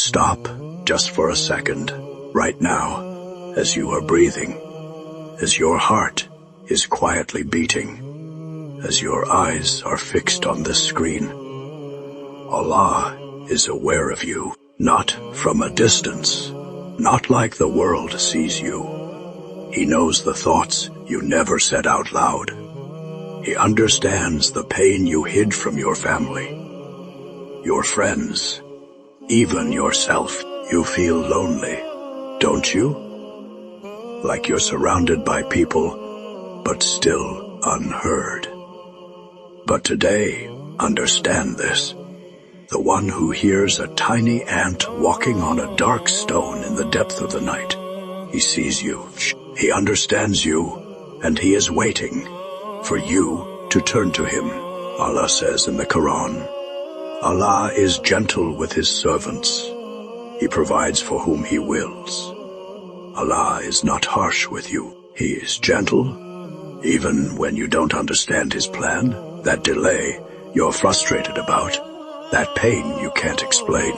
Stop just for a second, right now, as you are breathing, as your heart is quietly beating, as your eyes are fixed on this screen. Allah is aware of you, not from a distance, not like the world sees you. He knows the thoughts you never said out loud. He understands the pain you hid from your family, your friends, even yourself. You feel lonely, don't you? Like you're surrounded by people, but still unheard. But today, understand this. The one who hears a tiny ant walking on a dark stone in the depth of the night. He sees you, he understands you, and he is waiting for you to turn to him. Allah says in the Quran, Allah is gentle with his servants. He provides for whom he wills. Allah is not harsh with you. He is gentle, even when you don't understand his plan. That delay you're frustrated about, that pain you can't explain,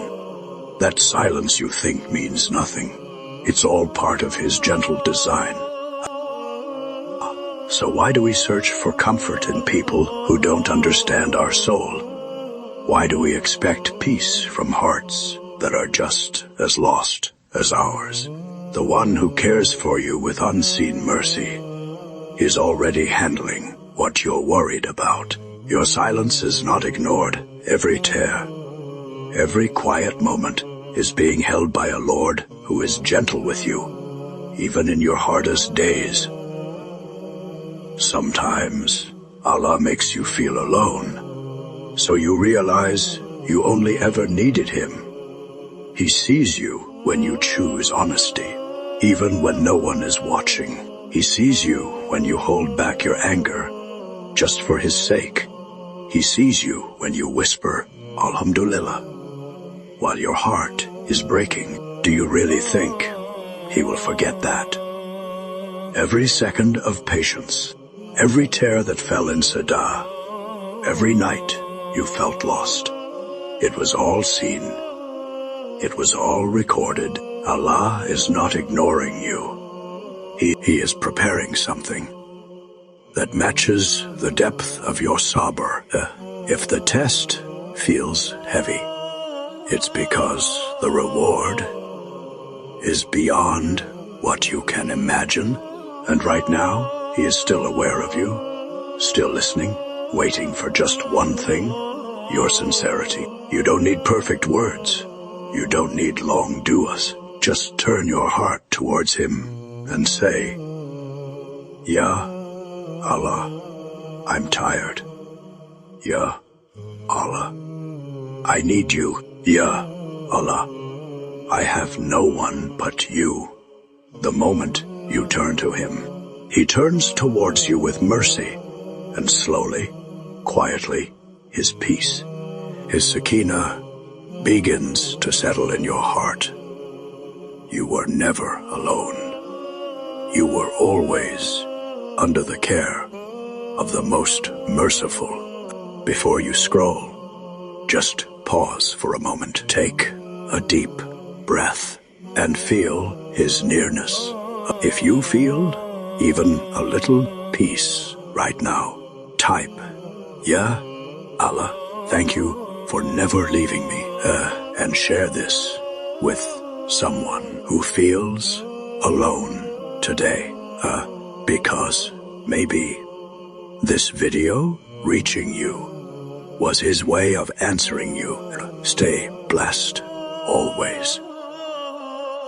that silence you think means nothing. It's all part of his gentle design. So why do we search for comfort in people who don't understand our soul? Why do we expect peace from hearts that are just as lost as ours? The one who cares for you with unseen mercy is already handling what you're worried about. Your silence is not ignored. Every tear, every quiet moment is being held by a Lord who is gentle with you, even in your hardest days. Sometimes Allah makes you feel alone, so you realize you only ever needed him. He sees you when you choose honesty, even when no one is watching. He sees you when you hold back your anger just for his sake. He sees you when you whisper, Alhamdulillah, while your heart is breaking. Do you really think he will forget that? Every second of patience, every tear that fell in Sada, every night you felt lost, it was all seen. It was all recorded. Allah is not ignoring you. He is preparing something that matches the depth of your sabr. If the test feels heavy, it's because the reward is beyond what you can imagine. And right now, he is still aware of you, still listening, waiting for just one thing, your sincerity. You don't need perfect words. You don't need long du'as. Just turn your heart towards him and say, Ya Allah, I'm tired. Ya Allah, I need you. Ya Allah, I have no one but you. The moment you turn to him, he turns towards you with mercy, and slowly, quietly, his peace, his sakina begins to settle in your heart. You were never alone. You were always under the care of the most merciful. Before you scroll, just pause for a moment. Take a deep breath and feel his nearness. If you feel even a little peace right now, type, Ya Allah, thank you for never leaving me, and share this with someone who feels alone today, because maybe this video reaching you was his way of answering you. Stay blessed always.